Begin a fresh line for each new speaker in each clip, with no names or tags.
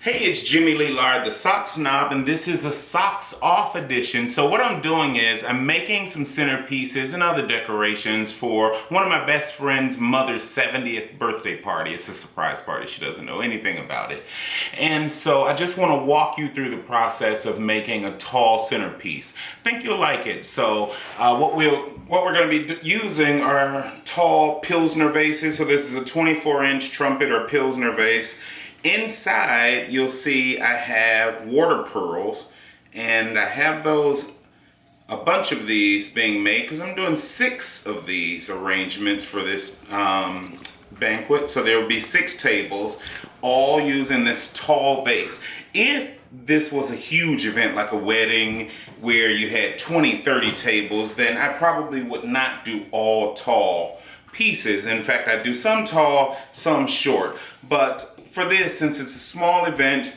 Hey, it's Jimmy Lee Lard, the Sock Snob, and this is a Socks Off edition. So what I'm doing is I'm making some centerpieces and other decorations for one of my best friend's mother's 70th birthday party. It's a surprise party. She doesn't know anything about it. And so I just want to walk you through the process of making a tall centerpiece. I think you'll like it. So what we're going to be using are tall Pilsner vases. So this is a 24-inch trumpet or Pilsner vase. Inside, you'll see I have water pearls, and I have a bunch of these being made because I'm doing 6 of these arrangements for this banquet. So there will be 6 tables, all using this tall vase. If this was a huge event like a wedding where you had 20, 30 tables, then I probably would not do all tall pieces. In fact, I do some tall, some short. But for this, since it's a small event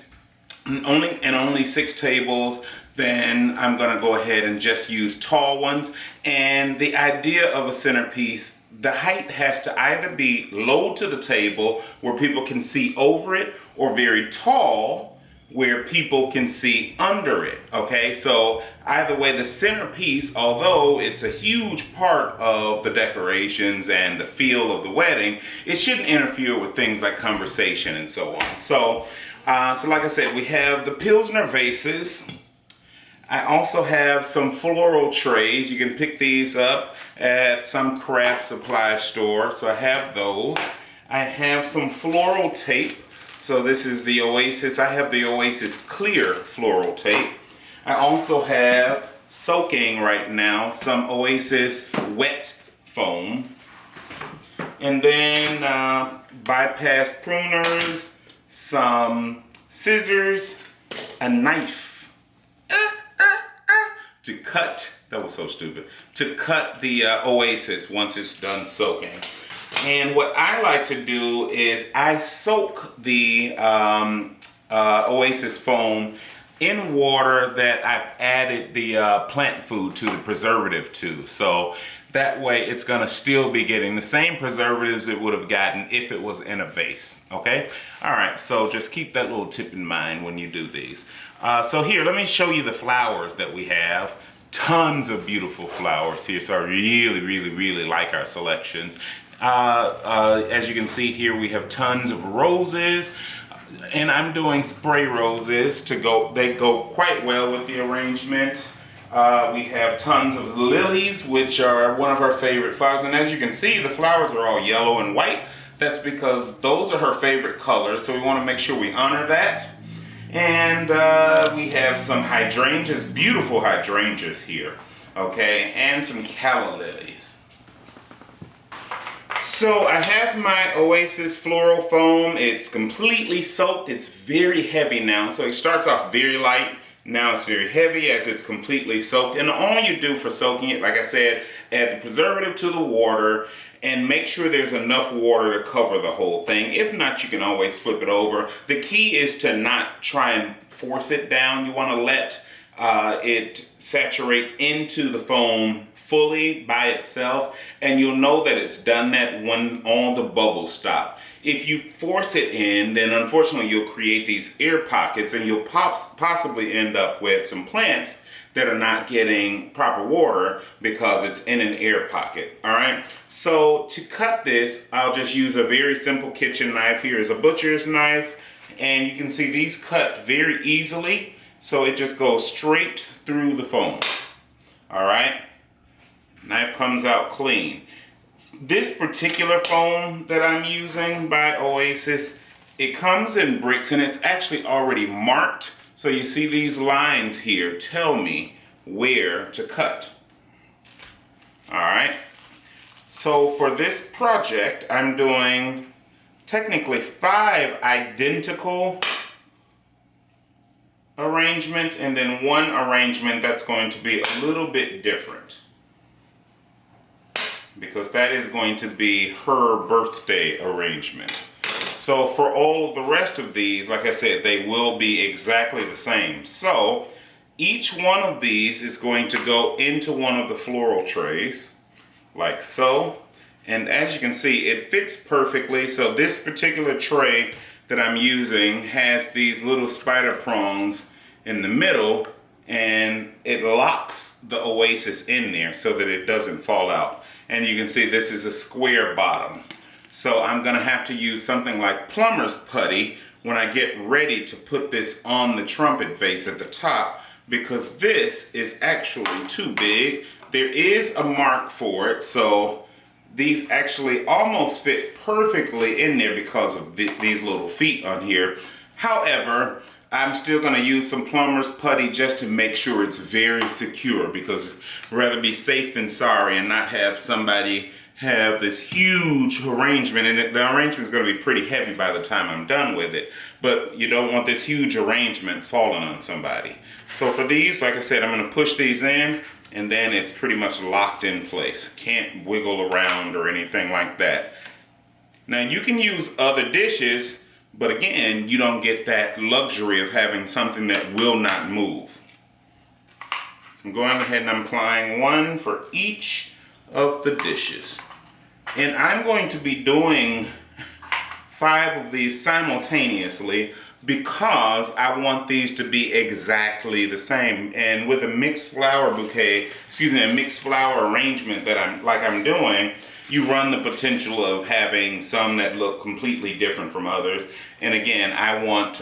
and only 6 tables, then I'm gonna go ahead and just use tall ones. And the idea of a centerpiece, the height has to either be low to the table where people can see over it, or very tall where people can see under it, okay? So either way, the centerpiece, although it's a huge part of the decorations and the feel of the wedding, it shouldn't interfere with things like conversation and so on. So like I said, we have the Pilsner vases. I also have some floral trays. You can pick these up at some craft supply store. So I have those. I have some floral tape. So this is the Oasis. I have the Oasis clear floral tape. I also have soaking right now some Oasis wet foam. And then bypass pruners, some scissors, a knife to cut, that was so stupid, to cut the Oasis once it's done soaking. And what I like to do is I soak the Oasis foam in water that I've added the plant food to, the preservative to. So that way it's gonna still be getting the same preservatives it would have gotten if it was in a vase, okay? All right, so just keep that little tip in mind when you do these. So here, let me show you the flowers that we have. Tons of beautiful flowers here, so I really like our selections. As you can see here, we have tons of roses, and I'm doing spray roses they go quite well with the arrangement. We have tons of lilies, which are one of her favorite flowers, and as you can see, the flowers are all yellow and white. That's because those are her favorite colors, so we want to make sure we honor that. And we have some hydrangeas, beautiful hydrangeas here, okay, and some calla lilies. So I have my Oasis floral foam. It's completely soaked. It's very heavy now. So it starts off very light. Now it's very heavy as it's completely soaked. And all you do for soaking it, like I said, add the preservative to the water and make sure there's enough water to cover the whole thing. If not, you can always flip it over. The key is to not try and force it down. You want to let it saturate into the foam fully by itself, and you'll know that it's done that when all the bubbles stop. If you force it in, then unfortunately you'll create these air pockets, and you'll possibly end up with some plants that are not getting proper water because it's in an air pocket. All right, so to cut this, I'll just use a very simple kitchen knife. Here is a butcher's knife, and you can see these cut very easily, so it just goes straight through the foam. All right, knife comes out clean. This particular foam that I'm using by Oasis, it comes in bricks and it's actually already marked. So you see these lines here tell me where to cut. All right. So for this project, I'm doing technically 5 identical arrangements and then 1 arrangement that's going to be a little bit different, because that is going to be her birthday arrangement. So for all of the rest of these, like I said, they will be exactly the same. So each one of these is going to go into one of the floral trays, like so. And as you can see, it fits perfectly. So this particular tray that I'm using has these little spider prongs in the middle, and it locks the Oasis in there so that it doesn't fall out. And you can see this is a square bottom. So I'm gonna have to use something like plumber's putty when I get ready to put this on the trumpet vase at the top, because this is actually too big. There is a mark for it, so these actually almost fit perfectly in there because of these little feet on here. However, I'm still going to use some plumber's putty just to make sure it's very secure, because I'd rather be safe than sorry and not have somebody have this huge arrangement, and the arrangement is going to be pretty heavy by the time I'm done with it, but you don't want this huge arrangement falling on somebody. So for these, like I said, I'm going to push these in, and then it's pretty much locked in place. Can't wiggle around or anything like that. Now you can use other dishes, but again, you don't get that luxury of having something that will not move. So I'm going ahead and I'm applying one for each of the dishes. And I'm going to be doing 5 of these simultaneously because I want these to be exactly the same. And with a mixed flower bouquet, a mixed flower arrangement that I'm doing, you run the potential of having some that look completely different from others. And again, I want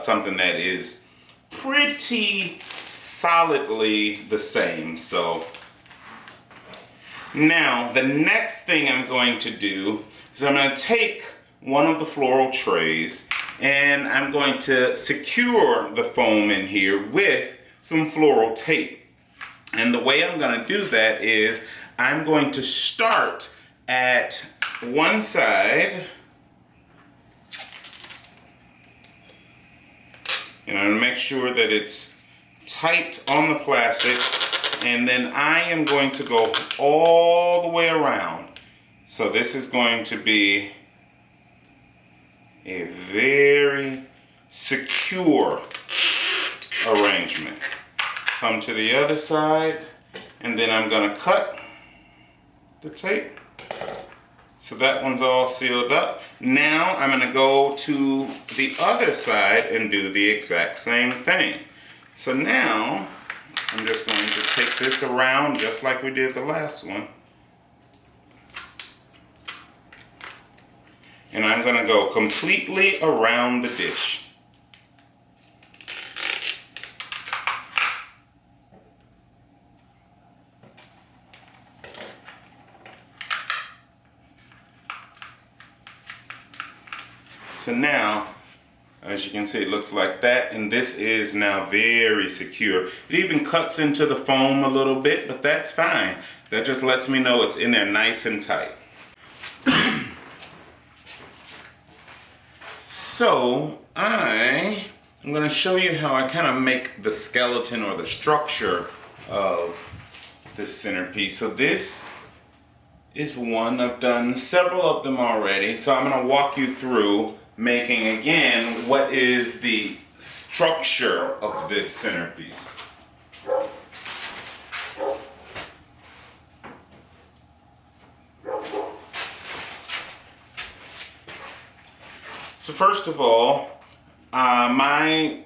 something that is pretty solidly the same. So now the next thing I'm going to do is I'm going to take one of the floral trays and I'm going to secure the foam in here with some floral tape. And the way I'm going to do that is I'm going to start at one side, and I'm going to make sure that it's tight on the plastic, and then I am going to go all the way around. So this is going to be a very secure arrangement. Come to the other side, and then I'm going to cut the tape. So that one's all sealed up. Now I'm going to go to the other side and do the exact same thing. So now I'm just going to take this around just like we did the last one. And I'm going to go completely around the dish. So now, as you can see, it looks like that, and this is now very secure. It even cuts into the foam a little bit, but that's fine. That just lets me know it's in there nice and tight. So I'm going to show you how I kind of make the skeleton or the structure of this centerpiece. So this is one. I've done several of them already, so I'm going to walk you through making again what is the structure of this centerpiece. So first of all, my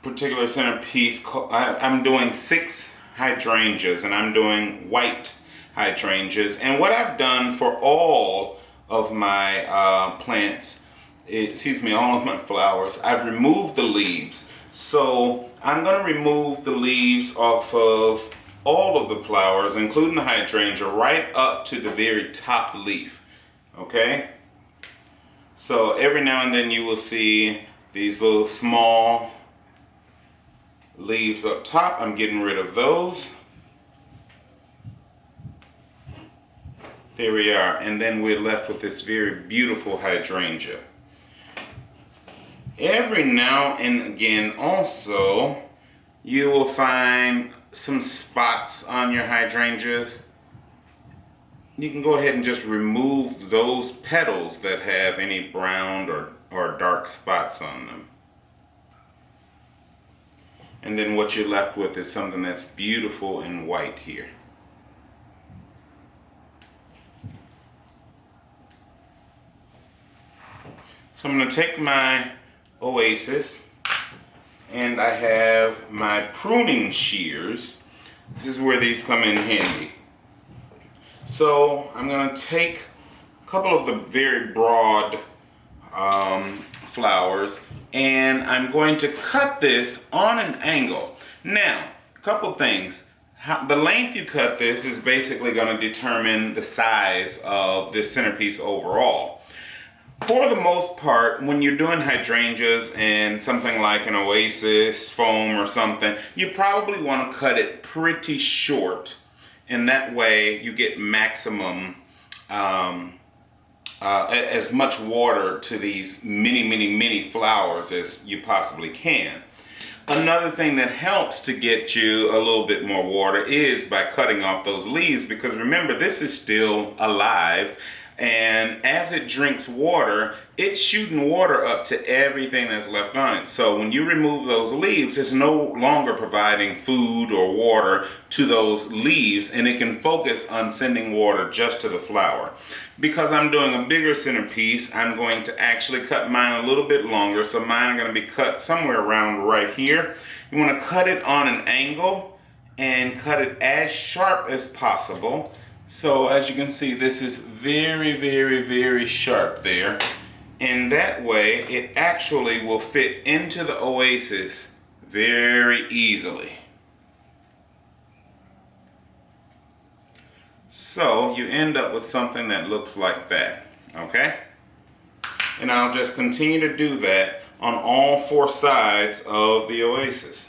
particular centerpiece, I'm doing 6 hydrangeas, and I'm doing white hydrangeas. And what I've done for all of my plants, all of my flowers, I've removed the leaves. So I'm going to remove the leaves off of all of the flowers, including the hydrangea, right up to the very top leaf. Okay? So every now and then you will see these little small leaves up top. I'm getting rid of those. There we are. And then we're left with this very beautiful hydrangea. Every now and again also you will find some spots on your hydrangeas. You can go ahead and just remove those petals that have any brown or dark spots on them. And then what you're left with is something that's beautiful and white here. So I'm going to take my Oasis, and I have my pruning shears. This is where these come in handy. So I'm going to take a couple of the very broad flowers, and I'm going to cut this on an angle. Now, a couple things. The length you cut this is basically going to determine the size of this centerpiece overall. For the most part, when you're doing hydrangeas and something like an Oasis foam or something, you probably want to cut it pretty short, and that way you get maximum as much water to these many flowers as you possibly can. Another thing that helps to get you a little bit more water is by cutting off those leaves, because remember, this is still alive, and as it drinks water, it's shooting water up to everything that's left on it. So when you remove those leaves, it's no longer providing food or water to those leaves, and it can focus on sending water just to the flower. Because I'm doing a bigger centerpiece, I'm going to actually cut mine a little bit longer, so mine are going to be cut somewhere around right here. You want to cut it on an angle and cut it as sharp as possible. So as you can see, this is very sharp there. And that way, it actually will fit into the Oasis very easily. So you end up with something that looks like that, okay? And I'll just continue to do that on all four sides of the Oasis.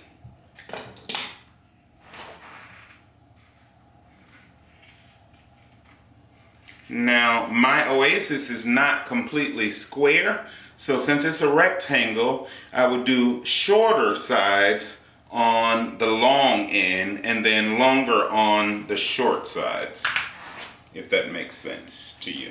Now, my Oasis is not completely square, so since it's a rectangle, I would do shorter sides on the long end and then longer on the short sides, if that makes sense to you.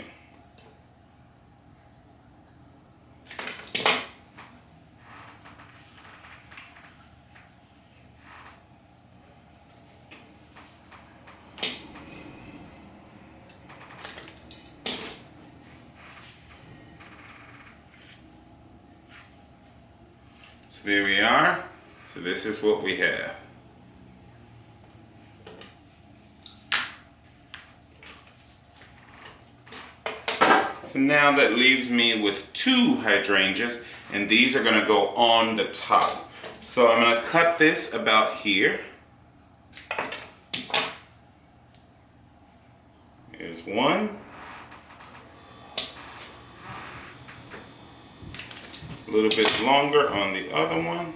So there we are. So this is what we have. So now that leaves me with two hydrangeas, and these are going to go on the top. So I'm going to cut this about here. Here's one. A little bit longer on the other one,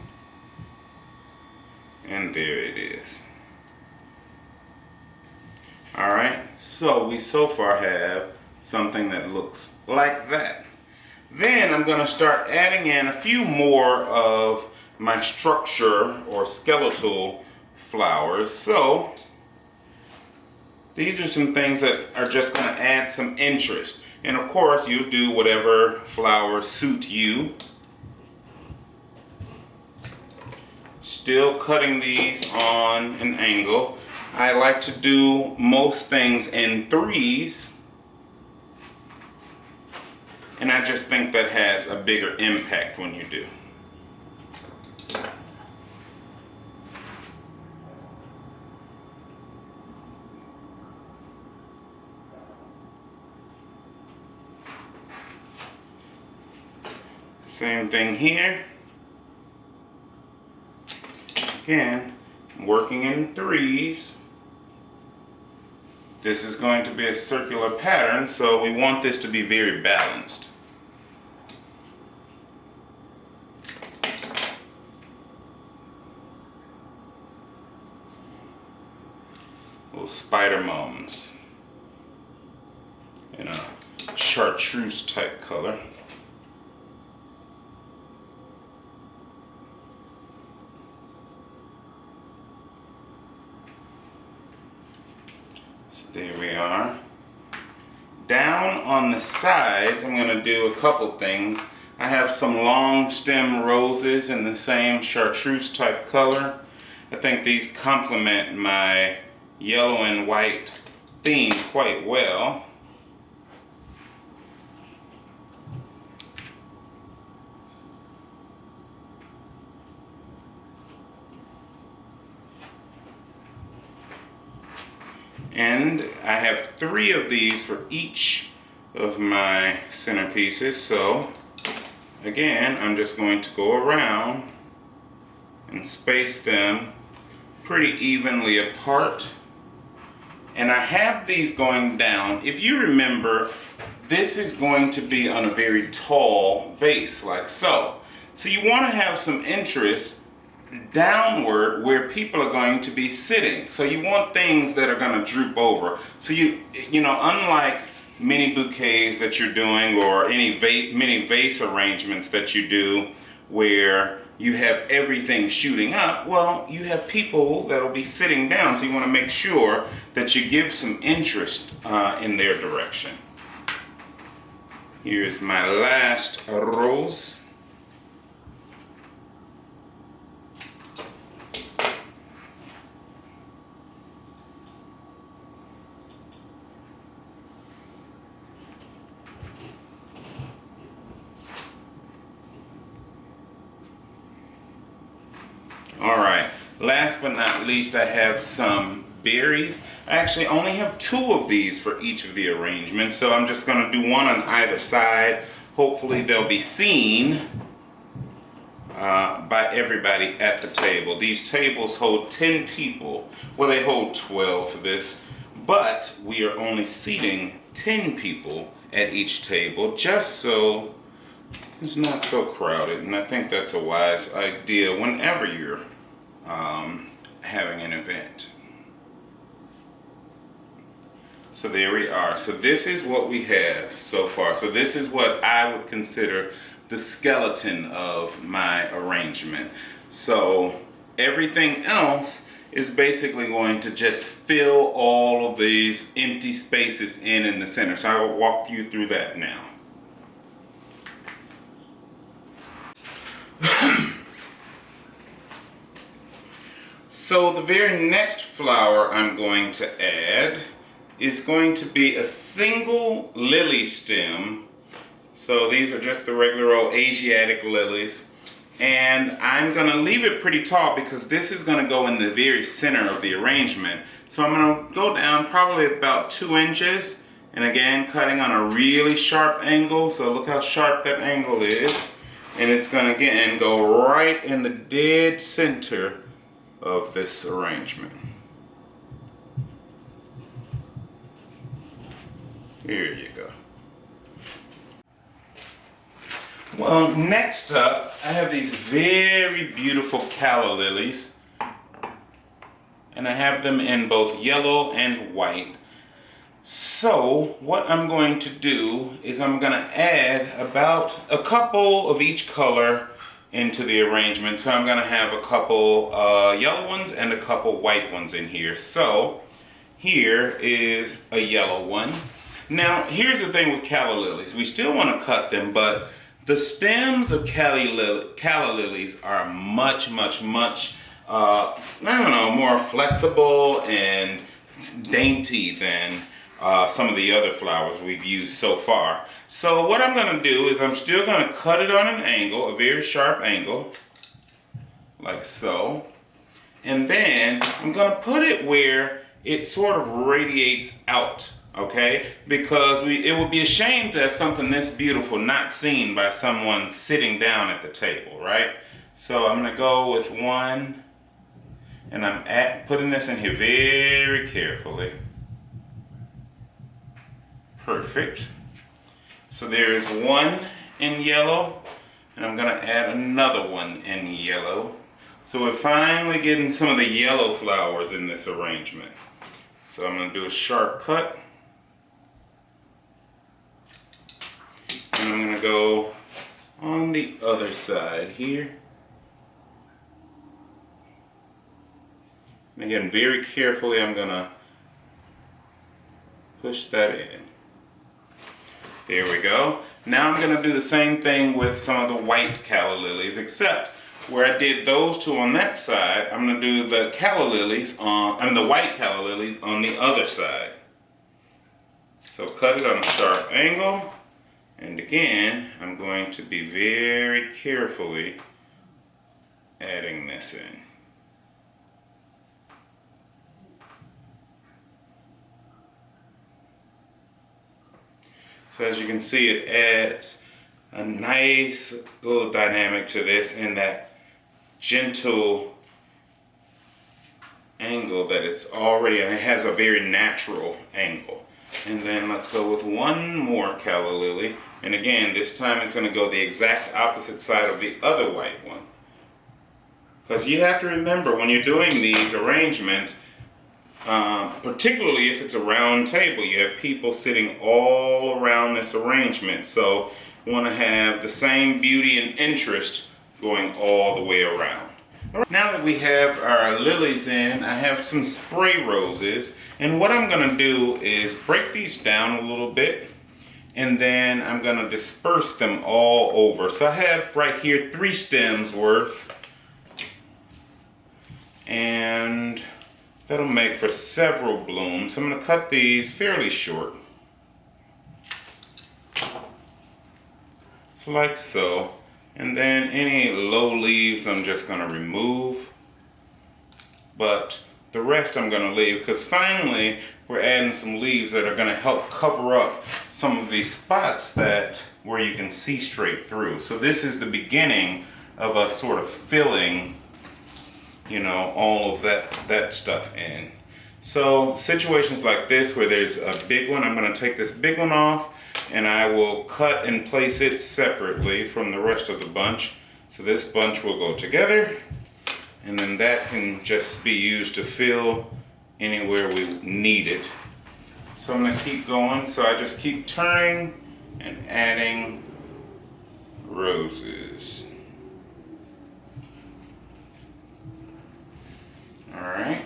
and there it is. Alright, so we so far have something that looks like that. Then I'm going to start adding in a few more of my structure or skeletal flowers. So these are some things that are just going to add some interest. And of course, you do whatever flowers suit you. Still cutting these on an angle. I like to do most things in threes, and I just think that has a bigger impact when you do. Same thing here. Again, working in threes. This is going to be a circular pattern, so we want this to be very balanced. Little spider mums in a chartreuse type color. There we are. Down on the sides, I'm going to do a couple things. I have some long stem roses in the same chartreuse type color. I think these complement my yellow and white theme quite well. And I have 3 of these for each of my centerpieces. So again, I'm just going to go around and space them pretty evenly apart. And I have these going down. If you remember, this is going to be on a very tall vase, like so. So you want to have some interest downward where people are going to be sitting. So you want things that are going to droop over. So you know, unlike many bouquets that you're doing or many vase arrangements that you do where you have everything shooting up, well, you have people that'll be sitting down, so you want to make sure that you give some interest in their direction. Here's my last rose. Alright, last but not least, I have some berries. I actually only have 2 of these for each of the arrangements, so I'm just going to do one on either side. Hopefully they'll be seen by everybody at the table. These tables hold 10 people. Well, they hold 12 for this, but we are only seating 10 people at each table, just so it's not so crowded. And I think that's a wise idea whenever you're having an event. So there we are. So this is what we have so far. So this is what I would consider the skeleton of my arrangement. So everything else is basically going to just fill all of these empty spaces in the center. So I will walk you through that now. So the very next flower I'm going to add is going to be a single lily stem. So these are just the regular old Asiatic lilies. And I'm going to leave it pretty tall because this is going to go in the very center of the arrangement. So I'm going to go down probably about 2 inches. And again, cutting on a really sharp angle. So look how sharp that angle is. And it's going to again go right in the dead center of this arrangement. Here you go. Well, next up, I have these very beautiful Calla Lilies. And I have them in both yellow and white. So, what I'm going to do is I'm going to add about a couple of each color into the arrangement. So I'm going to have a couple yellow ones and a couple white ones in here. So here is a yellow one. Now here's the thing with Calla Lilies. We still want to cut them, but the stems of Calla Lilies are much more flexible and dainty than some of the other flowers we've used so far. So what I'm going to do is I'm still going to cut it on an angle, a very sharp angle, like so. And then I'm going to put it where it sort of radiates out, okay? Because it would be a shame to have something this beautiful not seen by someone sitting down at the table, right? So I'm going to go with one, and I'm putting this in here very carefully. Perfect. So there is one in yellow, and I'm going to add another one in yellow. So we're finally getting some of the yellow flowers in this arrangement. So I'm going to do a sharp cut. And I'm going to go on the other side here. And again, very carefully, I'm going to push that in. There we go. Now I'm going to do the same thing with some of the white Calla Lilies, except where I did those 2 on that side, I'm going to do the Calla Lilies the white Calla Lilies on the other side. So cut it on a sharp angle, and again, I'm going to be very carefully adding this in. So as you can see, it adds a nice little dynamic to this and that gentle angle that it's already, and it has a very natural angle. And then let's go with one more Calla Lily. And again, this time it's going to go the exact opposite side of the other white one. Because you have to remember when you're doing these arrangements, particularly if it's a round table, you have people sitting all around this arrangement. So you want to have the same beauty and interest going all the way around. Now that we have our lilies in, I have some spray roses, and what I'm going to do is break these down a little bit, and then I'm going to disperse them all over. So I have right here 3 stems worth, and that'll make for several blooms. I'm going to cut these fairly short. So like so. And then any low leaves I'm just going to remove. But the rest I'm going to leave, because finally we're adding some leaves that are going to help cover up some of these spots where you can see straight through. So this is the beginning of us sort of filling, you know, all of that stuff in. So situations like this where there's a big one, I'm going to take this big one off and I will cut and place it separately from the rest of the bunch. So this bunch will go together, and then that can just be used to fill anywhere we need it. So I'm going to keep going. So I just keep turning and adding roses. Alright,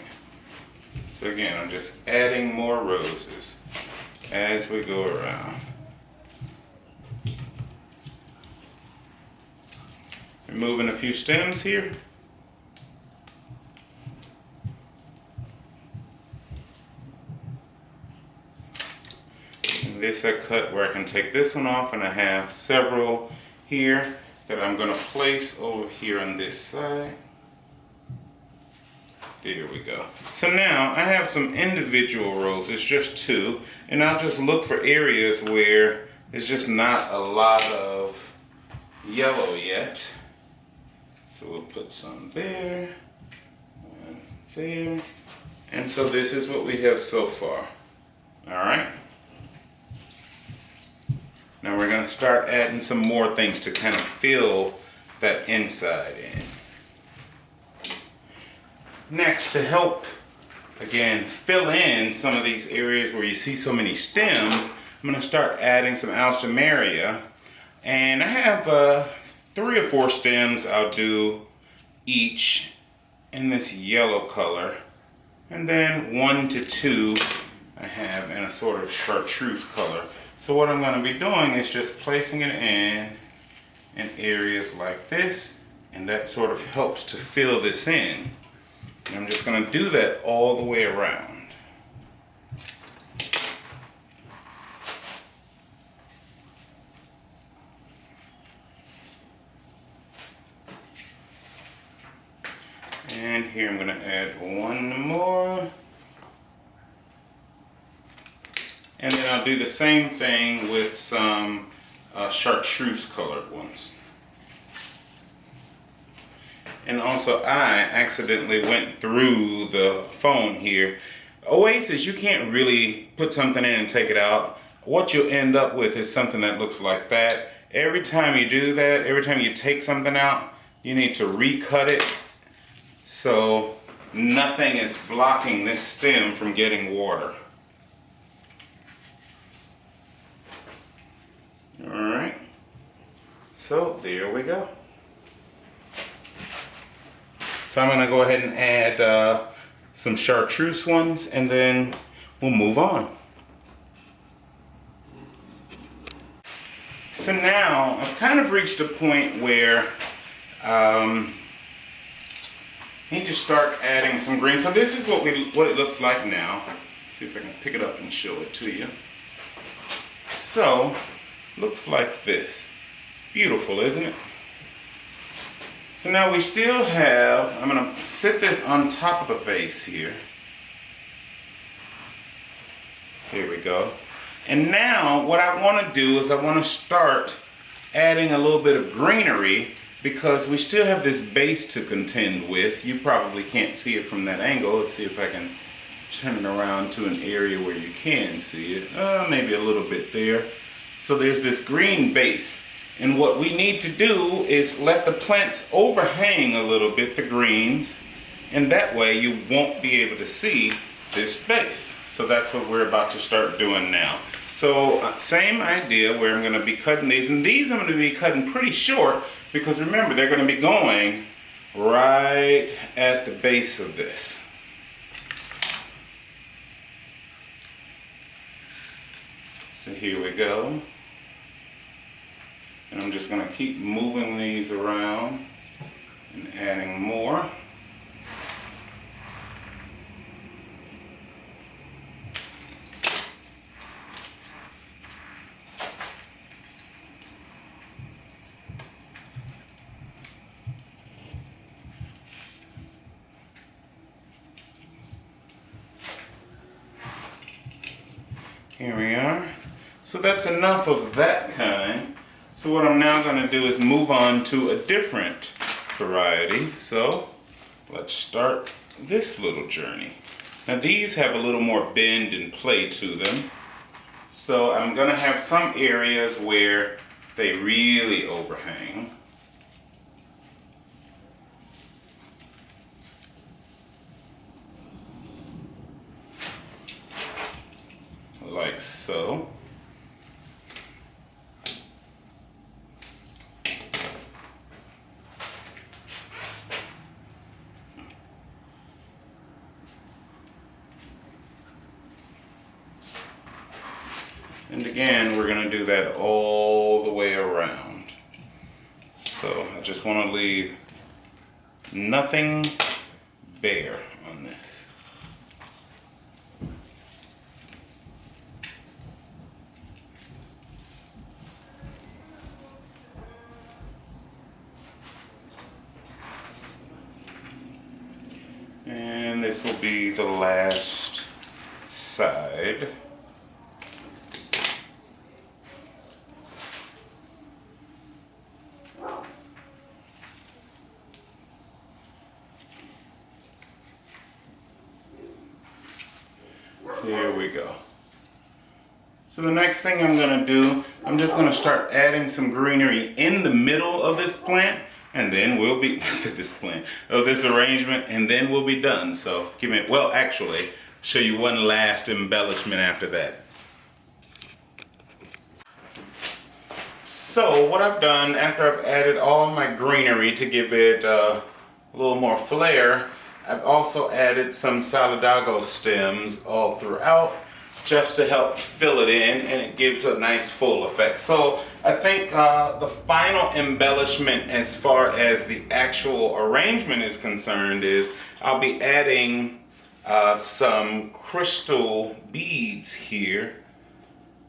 so again, I'm just adding more roses as we go around. Removing a few stems here. And this I cut where I can take this one off, and I have several here that I'm going to place over here on this side. There we go. So now I have some individual roses, just 2, and I'll just look for areas where there's just not a lot of yellow yet. So we'll put some there and there. And so this is what we have so far. All right. Now we're going to start adding some more things to kind of fill that inside in. Next, to help, again, fill in some of these areas where you see so many stems, I'm going to start adding some Alstroemeria. And I have 3 or 4 stems I'll do each in this yellow color. And then 1 to 2 I have in a sort of Chartreuse color. So what I'm going to be doing is just placing it in areas like this. And that sort of helps to fill this in. And I'm just going to do that all the way around. And here I'm going to add 1 more. And then I'll do the same thing with some Chartreuse colored ones. And also I accidentally went through the phone here. Oasis, you can't really put something in and take it out. What you'll end up with is something that looks like that. Every time you do that, every time you take something out, you need to recut it so nothing is blocking this stem from getting water. Alright, so there we go. So I'm going to go ahead and add some Chartreuse ones, and then we'll move on. So now I've kind of reached a point where I need to start adding some green. So this is what it looks like now. Let's see if I can pick it up and show it to you. So, looks like this. Beautiful, isn't it? So now we still have, I'm going to sit this on top of the vase here. Here we go. And now what I want to do is I want to start adding a little bit of greenery because we still have this base to contend with. You probably can't see it from that angle. Let's see if I can turn it around to an area where you can see it. Maybe a little bit there. So there's this green base. And what we need to do is let the plants overhang a little bit, the greens, and that way you won't be able to see this base. So that's what we're about to start doing now. So same idea where I'm going to be cutting these, and these I'm going to be cutting pretty short because remember they're going to be going right at the base of this. So here we go. And I'm just going to keep moving these around and adding more. Here we are. So that's enough of that kind. So what I'm now going to do is move on to a different variety. So let's start this little journey. Now these have a little more bend and play to them. So I'm going to have some areas where they really overhang. Like so. And again, we're going to do that all the way around. So I just want to leave nothing bare on this. And this will be the last side. Here we go. So the next thing I'm going to do, I'm just going to start adding some greenery in the middle of this plant, and then we'll be, of this arrangement, and then we'll be done. So give me, well actually, show you one last embellishment after that. So what I've done after I've added all my greenery to give it a little more flair, I've also added some Solidago stems all throughout just to help fill it in, and it gives a nice full effect. So I think the final embellishment as far as the actual arrangement is concerned is I'll be adding some crystal beads here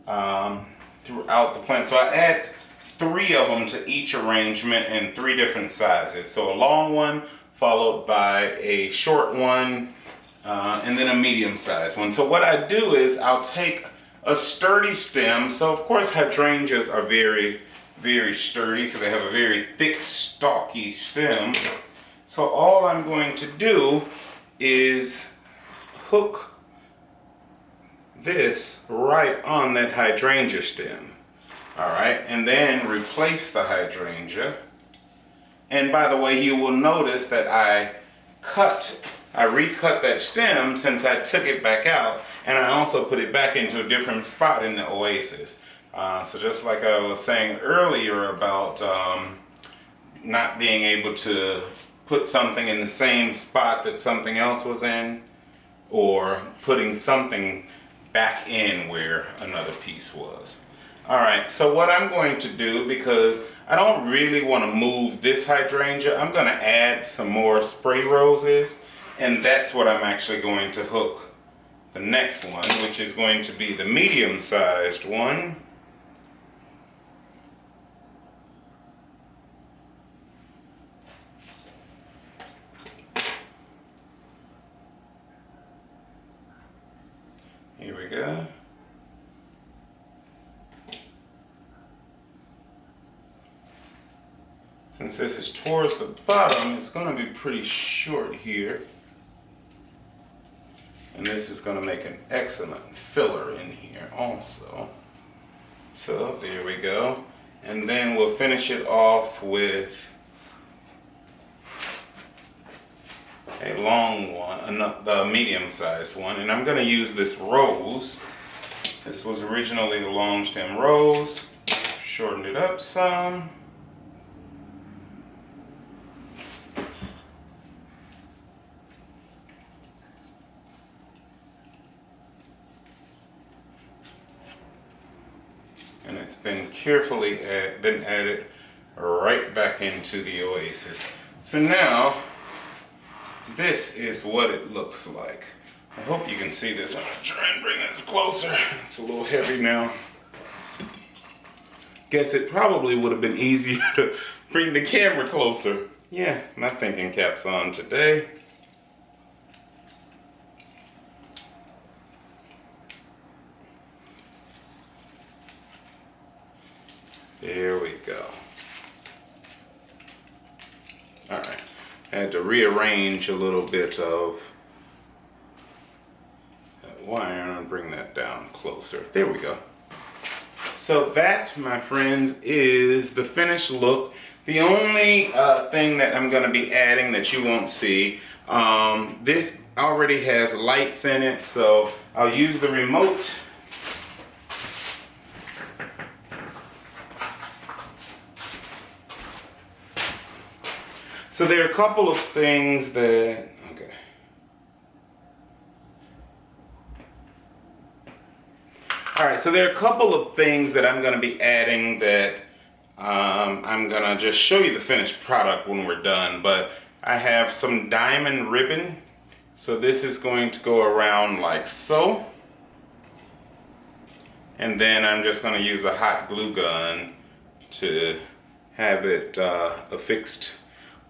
throughout the plant. So I add 3 of them to each arrangement in 3 different sizes. So a long one, followed by a short one, and then a medium-sized one. So what I do is I'll take a sturdy stem. So of course hydrangeas are very, very sturdy, so they have a very thick, stalky stem. So all I'm going to do is hook this right on that hydrangea stem. Alright, and then replace the hydrangea. And by the way, you will notice that I recut that stem since I took it back out, and I also put it back into a different spot in the Oasis. So just like I was saying earlier about not being able to put something in the same spot that something else was in, or putting something back in where another piece was. Alright, so what I'm going to do, because I don't really want to move this hydrangea, I'm going to add some more spray roses, and that's what I'm actually going to hook the next one, which is going to be the medium-sized one. Here we go. Since this is towards the bottom, it's going to be pretty short here. And this is going to make an excellent filler in here also. So there we go. And then we'll finish it off with a long one, the medium-sized one. And I'm going to use this rose. This was originally a long stem rose. Shortened it up some. And it's been carefully been added right back into the Oasis. So now, this is what it looks like. I hope you can see this. I'm gonna try and bring this closer. It's a little heavy now. Guess it probably would have been easier to bring the camera closer. Yeah, my thinking cap's on today. There we go. All right, I had to rearrange a little bit of that wire and bring that down closer. There we go. So that, my friends, is the finished look. The only thing that I'm going to be adding that you won't see, this already has lights in it, so I'll use the remote. So there are a couple of things that, okay. All right, so there are a couple of things that I'm gonna be adding that I'm gonna just show you the finished product when we're done, but I have some diamond ribbon. So this is going to go around like so. And then I'm just gonna use a hot glue gun to have it affixed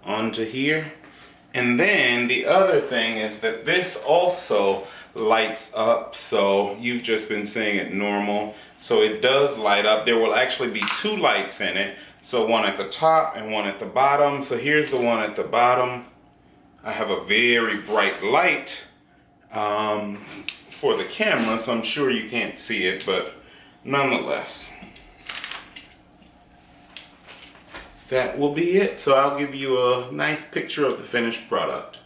onto here. And then the other thing is that this also lights up, so you've just been seeing it normal, so it does light up. There will actually be two lights in it, so one at the top and one at the bottom. So here's the one at the bottom. I have a very bright light for the camera, so I'm sure you can't see it, but nonetheless, that will be it. So I'll give you a nice picture of the finished product.